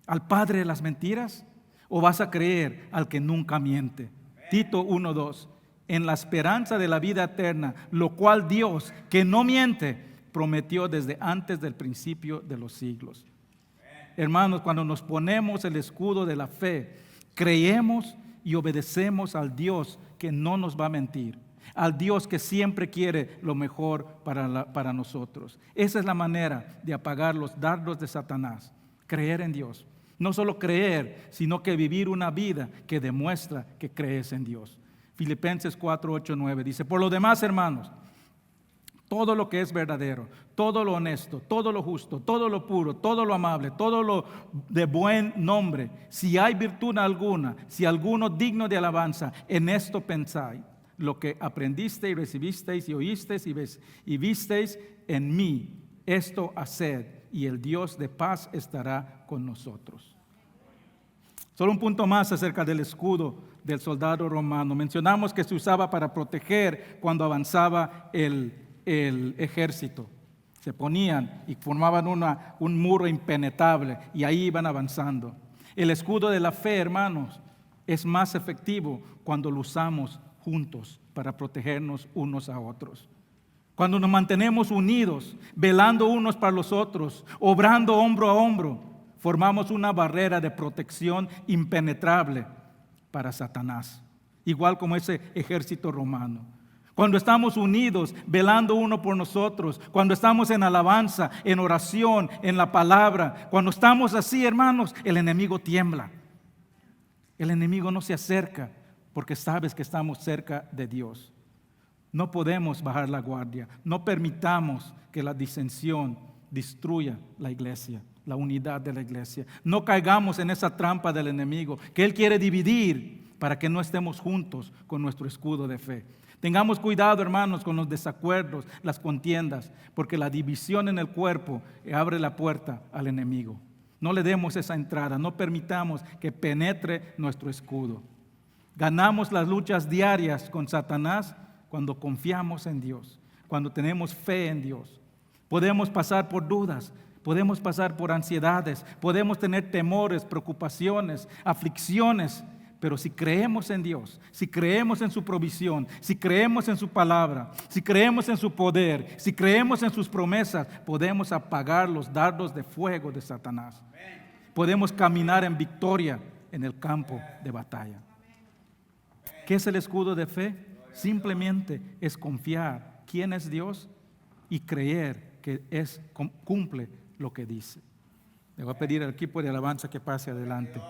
¿Al padre de las mentiras? ¿O vas a creer al que nunca miente? Tito 1:2, en la esperanza de la vida eterna, lo cual Dios, que no miente, prometió desde antes del principio de los siglos. Hermanos, cuando nos ponemos el escudo de la fe, creemos y obedecemos al Dios que no nos va a mentir, al Dios que siempre quiere lo mejor para nosotros. Esa es la manera de apagar los dardos de Satanás, creer en Dios. No solo creer, sino que vivir una vida que demuestra que crees en Dios. Filipenses 4:8-9 dice, por lo demás, hermanos, todo lo que es verdadero, todo lo honesto, todo lo justo, todo lo puro, todo lo amable, todo lo de buen nombre, si hay virtud alguna, si alguno digno de alabanza, en esto pensáis. Lo que aprendisteis, recibisteis y oísteis y visteis en mí, esto haced, y el Dios de paz estará con nosotros. Solo un punto más acerca del escudo del soldado romano. Mencionamos que se usaba para proteger cuando avanzaba el ejército. Se ponían y formaban un muro impenetrable y ahí iban avanzando. El escudo de la fe, hermanos, es más efectivo cuando lo usamos juntos para protegernos unos a otros. Cuando nos mantenemos unidos, velando unos para los otros, obrando hombro a hombro, formamos una barrera de protección impenetrable para Satanás, igual como ese ejército romano. Cuando estamos unidos, velando uno por nosotros, cuando estamos en alabanza, en oración, en la palabra, cuando estamos así, hermanos, el enemigo tiembla. El enemigo no se acerca porque sabes que estamos cerca de Dios. No podemos bajar la guardia. No permitamos que la disensión destruya la iglesia, la unidad de la iglesia. No caigamos en esa trampa del enemigo, que él quiere dividir para que no estemos juntos con nuestro escudo de fe. Tengamos cuidado, hermanos, con los desacuerdos, las contiendas, porque la división en el cuerpo abre la puerta al enemigo. No le demos esa entrada, no permitamos que penetre nuestro escudo. Ganamos las luchas diarias con Satanás cuando confiamos en Dios, cuando tenemos fe en Dios. Podemos pasar por dudas, podemos pasar por ansiedades, podemos tener temores, preocupaciones, aflicciones, pero si creemos en Dios, si creemos en su provisión, si creemos en su palabra, si creemos en su poder, si creemos en sus promesas, podemos apagar los dardos de fuego de Satanás. Podemos caminar en victoria en el campo de batalla. ¿Qué es el escudo de fe? Simplemente es confiar quién es Dios y creer que cumple lo que dice. Le voy a pedir al equipo de alabanza que pase adelante.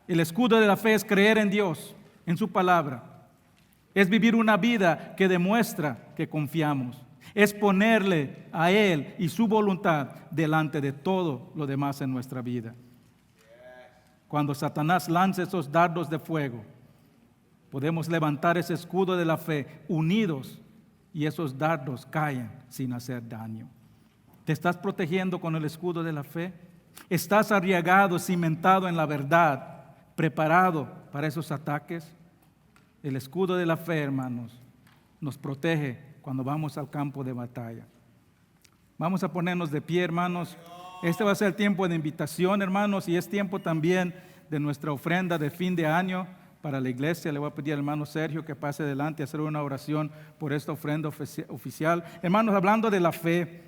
El escudo de la fe es creer en Dios, en su palabra. Es vivir una vida que demuestra que confiamos. Es ponerle a Él y su voluntad delante de todo lo demás en nuestra vida. Cuando Satanás lance esos dardos de fuego, podemos levantar ese escudo de la fe unidos y esos dardos caen sin hacer daño. ¿Te estás protegiendo con el escudo de la fe? ¿Estás arriesgado, cimentado en la verdad, preparado para esos ataques? El escudo de la fe, hermanos, nos protege cuando vamos al campo de batalla. Vamos a ponernos de pie, hermanos. Este va a ser el tiempo de invitación, hermanos, y es tiempo también de nuestra ofrenda de fin de año para la iglesia. Le voy a pedir al hermano Sergio que pase adelante a hacer una oración por esta ofrenda oficial. Hermanos, hablando de la fe,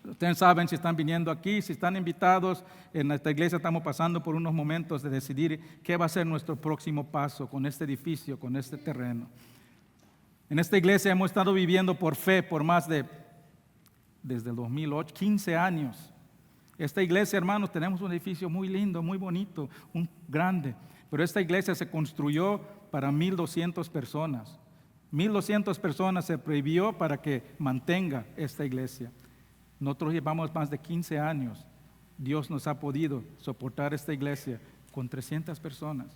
ustedes saben, si están viniendo aquí, si están invitados, en esta iglesia estamos pasando por unos momentos de decidir qué va a ser nuestro próximo paso con este edificio, con este terreno. En esta iglesia hemos estado viviendo por fe por desde el 2008, 15 años. Esta iglesia, hermanos, tenemos un edificio muy lindo, muy bonito, grande, pero esta iglesia se construyó para 1,200 personas. 1,200 personas se previó para que mantenga esta iglesia. Nosotros llevamos más de 15 años. Dios nos ha podido soportar esta iglesia con 300 personas.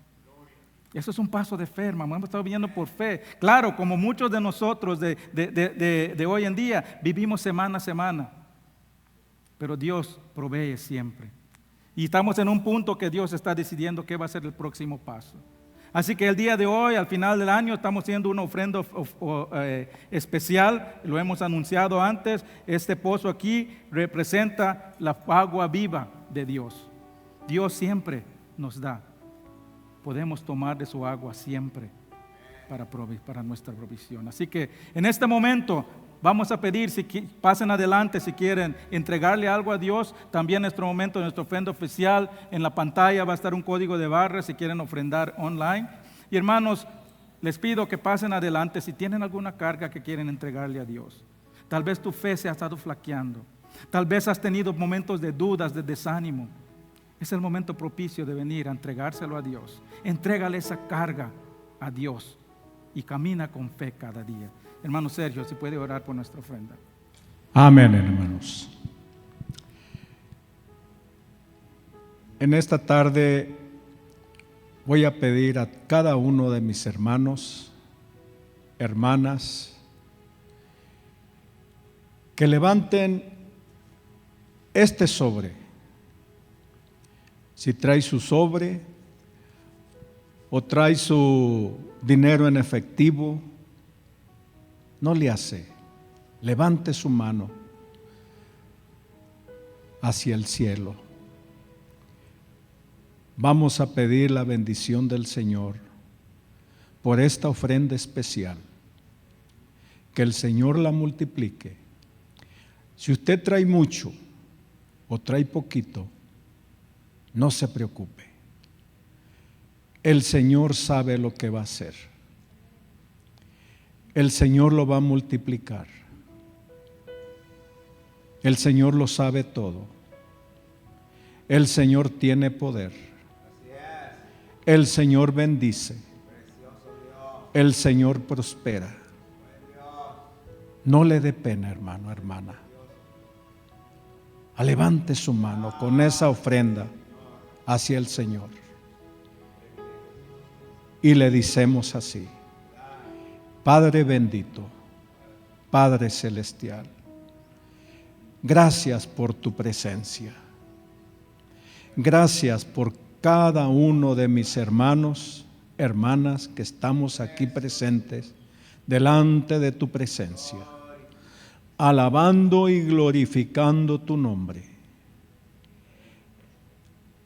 Eso es un paso de fe, hermano. Hemos estado viviendo por fe. Claro, como muchos de nosotros de hoy en día, vivimos semana a semana. Pero Dios provee siempre. Y estamos en un punto que Dios está decidiendo qué va a ser el próximo paso. Así que el día de hoy, al final del año, estamos haciendo una ofrenda especial. Lo hemos anunciado antes. Este pozo aquí representa la agua viva de Dios. Dios siempre nos da. Podemos tomar de su agua siempre para nuestra provisión. Así que en este momento vamos a pedir, si pasen adelante si quieren entregarle algo a Dios. También en nuestro momento, nuestra ofrenda oficial, en la pantalla va a estar un código de barras si quieren ofrendar online. Y hermanos, les pido que pasen adelante si tienen alguna carga que quieren entregarle a Dios. Tal vez tu fe se ha estado flaqueando. Tal vez has tenido momentos de dudas, de desánimo. Es el momento propicio de venir a entregárselo a Dios. Entrégale esa carga a Dios y camina con fe cada día. Hermano Sergio, si puede orar por nuestra ofrenda. Amén, hermanos. En esta tarde voy a pedir a cada uno de mis hermanos, hermanas, que levanten este sobre. Si trae su sobre o trae su dinero en efectivo, no le hace. Levante su mano hacia el cielo. Vamos a pedir la bendición del Señor por esta ofrenda especial. Que el Señor la multiplique. Si usted trae mucho o trae poquito, no se preocupe. El Señor sabe lo que va a hacer. El Señor lo va a multiplicar. El Señor lo sabe todo. El Señor tiene poder. El Señor bendice. El Señor prospera. No le dé pena, hermano, hermana. Levante su mano con esa ofrenda hacia el Señor. Y le decimos así: Padre bendito, Padre celestial, gracias por tu presencia. Gracias por cada uno de mis hermanos, hermanas que estamos aquí presentes delante de tu presencia, alabando y glorificando tu nombre.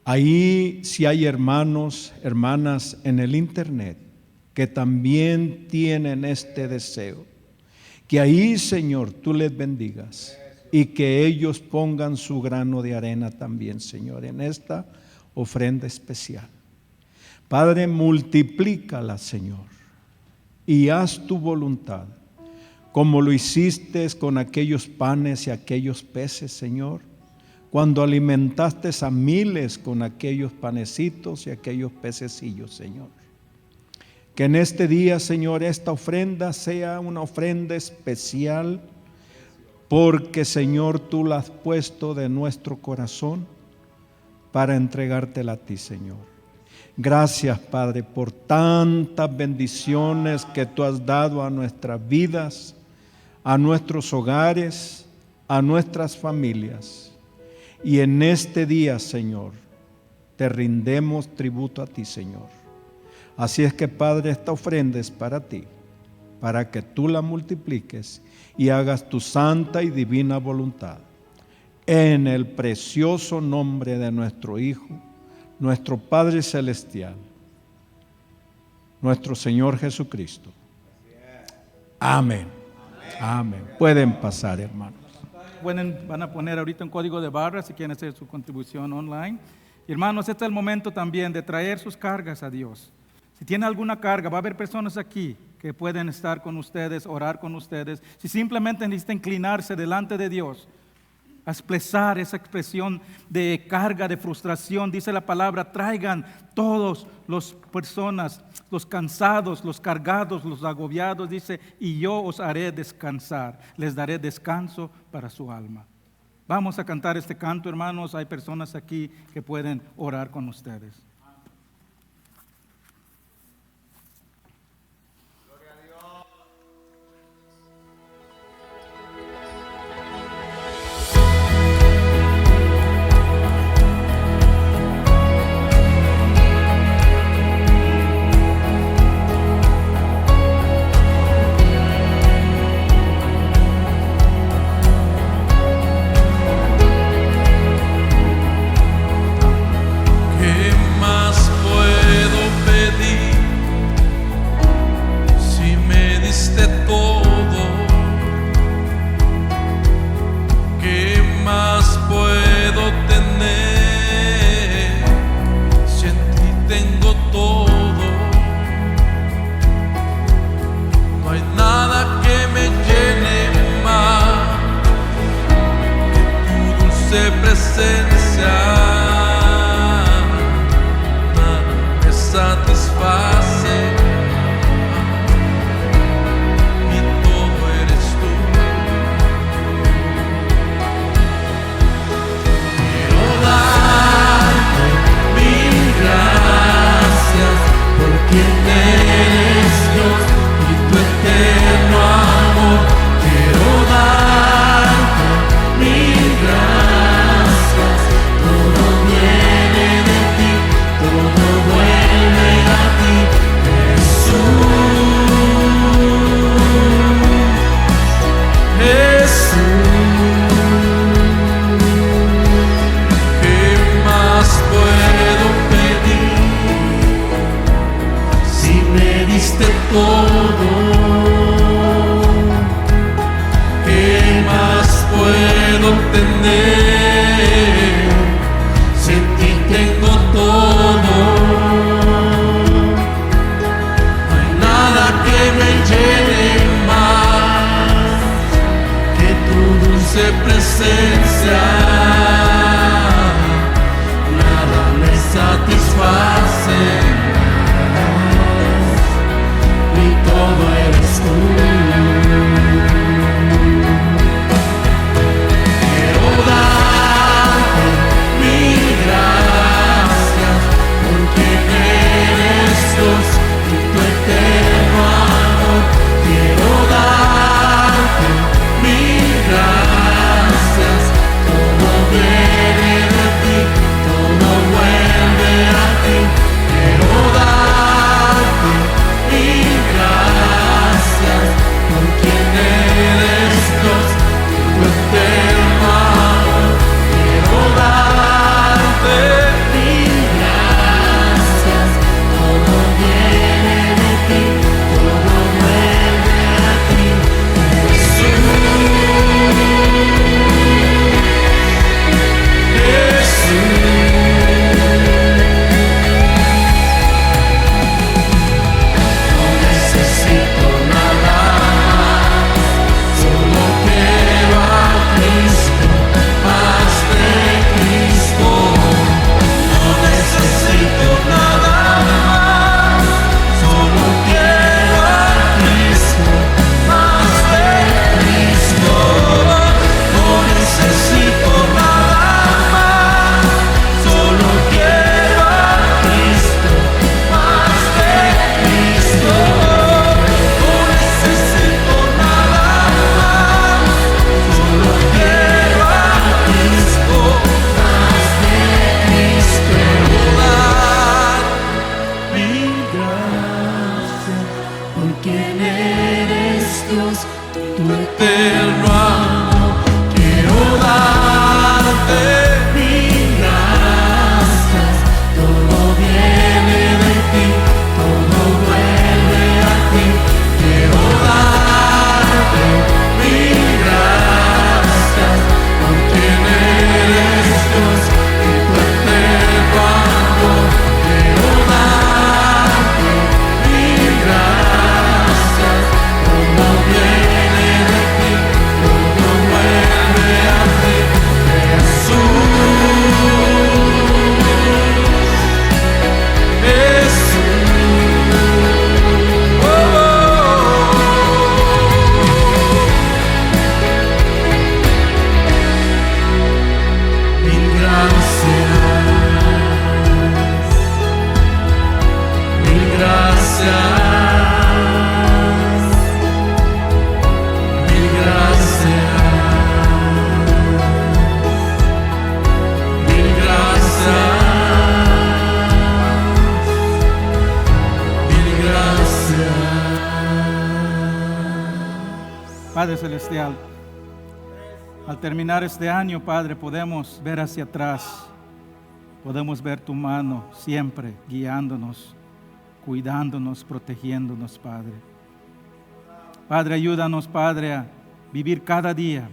Ahí si hay hermanos, hermanas en el internet que también tienen este deseo, que ahí, Señor, tú les bendigas y que ellos pongan su grano de arena también, Señor, en esta ofrenda especial. Padre, multiplícala, Señor, y haz tu voluntad, como lo hiciste con aquellos panes y aquellos peces, Señor, cuando alimentaste a miles con aquellos panecitos y aquellos pececillos, Señor. Que en este día, Señor, esta ofrenda sea una ofrenda especial, porque, Señor, tú la has puesto de nuestro corazón para entregártela a ti, Señor. Gracias, Padre, por tantas bendiciones que tú has dado a nuestras vidas, a nuestros hogares, a nuestras familias. Y en este día, Señor, te rindemos tributo a ti, Señor. Así es que, Padre, esta ofrenda es para ti, para que tú la multipliques y hagas tu santa y divina voluntad. En el precioso nombre de nuestro Hijo, nuestro Padre Celestial, nuestro Señor Jesucristo. Amén. Amén. Pueden pasar, hermanos. Van a poner ahorita un código de barra si quieren hacer su contribución online. Y hermanos, este es el momento también de traer sus cargas a Dios. Si tiene alguna carga, va a haber personas aquí que pueden estar con ustedes, orar con ustedes. Si simplemente necesita inclinarse delante de Dios, a expresar esa expresión de carga, de frustración, dice la palabra, traigan todos los personas, los cansados, los cargados, los agobiados, dice, y yo os haré descansar, les daré descanso para su alma. Vamos a cantar este canto, hermanos, hay personas aquí que pueden orar con ustedes. Quiero dar eres Dios, tu eterno amor. Quiero darte mil gracias. Todo viene de ti, todo vuelve a ti. Quiero darte mil gracias por quien eres Dios y tu eterno amor. Quiero darte mil gracias. Todo viene de ti, todo vuelve a ti, Jesús. Padre Celestial, al terminar este año, Padre, podemos ver hacia atrás, podemos ver tu mano siempre guiándonos, cuidándonos, protegiéndonos, Padre. Padre, ayúdanos, Padre, a vivir cada día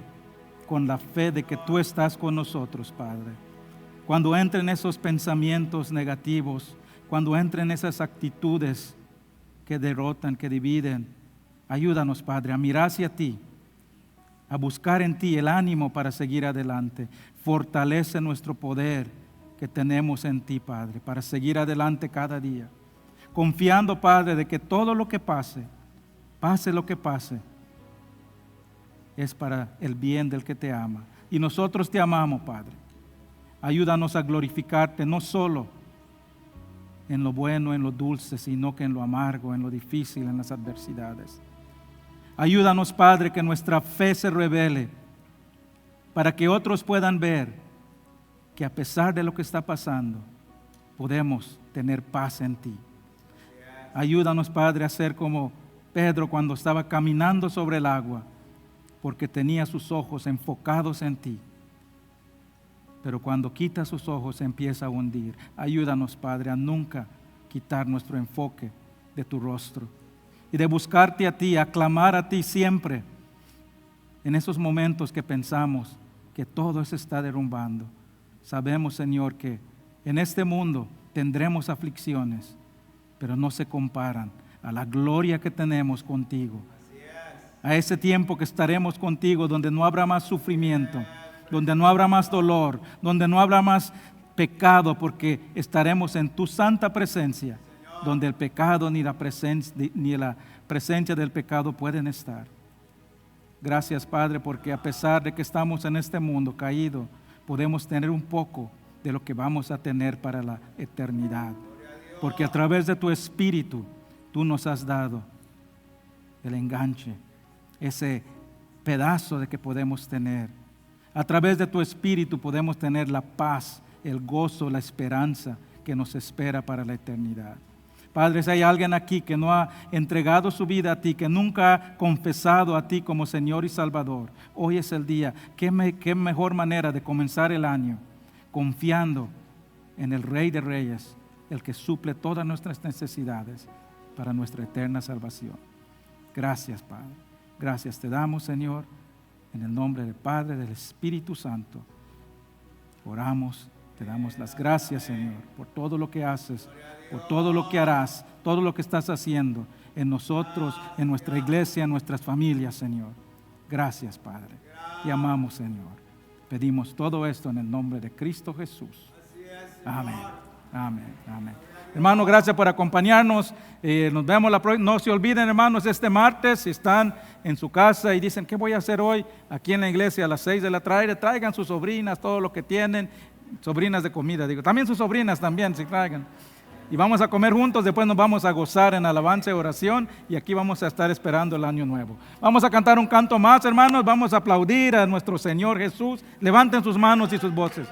con la fe de que tú estás con nosotros, Padre. Cuando entren esos pensamientos negativos, cuando entren esas actitudes que derrotan, que dividen, ayúdanos, Padre, a mirar hacia ti, a buscar en ti el ánimo para seguir adelante. Fortalece nuestro poder que tenemos en ti, Padre, para seguir adelante cada día. Confiando, Padre, de que todo lo que pase, pase lo que pase, es para el bien del que te ama. Y nosotros te amamos, Padre. Ayúdanos a glorificarte no solo en lo bueno, en lo dulce, sino que en lo amargo, en lo difícil, en las adversidades. Ayúdanos, Padre, que nuestra fe se revele para que otros puedan ver que a pesar de lo que está pasando, podemos tener paz en ti. Ayúdanos, Padre, a ser como Pedro cuando estaba caminando sobre el agua, porque tenía sus ojos enfocados en ti. Pero cuando quita sus ojos se empieza a hundir. Ayúdanos, Padre, a nunca quitar nuestro enfoque de tu rostro y de buscarte a ti, a clamar a ti siempre en esos momentos que pensamos que todo se está derrumbando. Sabemos, Señor, que en este mundo tendremos aflicciones, pero no se comparan a la gloria que tenemos contigo. A ese tiempo que estaremos contigo, donde no habrá más sufrimiento, donde no habrá más dolor, donde no habrá más pecado, porque estaremos en tu santa presencia, donde el pecado ni la presencia del pecado pueden estar. Gracias, Padre, porque a pesar de que estamos en este mundo caído, podemos tener un poco de lo que vamos a tener para la eternidad. Porque a través de tu Espíritu, tú nos has dado el enganche, ese pedazo de que podemos tener. A través de tu Espíritu podemos tener la paz, el gozo, la esperanza que nos espera para la eternidad. Padre, si hay alguien aquí que no ha entregado su vida a ti, que nunca ha confesado a ti como Señor y Salvador, hoy es el día. Qué mejor manera de comenzar el año confiando en el Rey de Reyes, el que suple todas nuestras necesidades para nuestra eterna salvación. Gracias, Padre. Gracias te damos, Señor, en el nombre del Padre, del Espíritu Santo. Oramos, te damos las gracias, Señor, por todo lo que haces, por todo lo que harás, todo lo que estás haciendo en nosotros, en nuestra iglesia, en nuestras familias, Señor. Gracias, Padre. Te amamos, Señor. Pedimos todo esto en el nombre de Cristo Jesús. Amén. Amén. Amén. Hermano, gracias por acompañarnos. Nos vemos la próxima. No se olviden, hermanos, este martes, si están en su casa y dicen, ¿qué voy a hacer hoy? Aquí en la iglesia a las 6 de la tarde, traigan sus sobrinas, todo lo que tienen, sobrinas de comida, digo. También sus sobrinas también, si traigan. Y vamos a comer juntos, después nos vamos a gozar en alabanza y oración, y aquí vamos a estar esperando el año nuevo. Vamos a cantar un canto más, hermanos, vamos a aplaudir a nuestro Señor Jesús. Levanten sus manos y sus voces.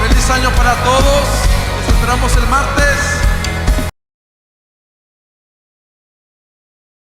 Feliz año para todos. Nos esperamos el martes.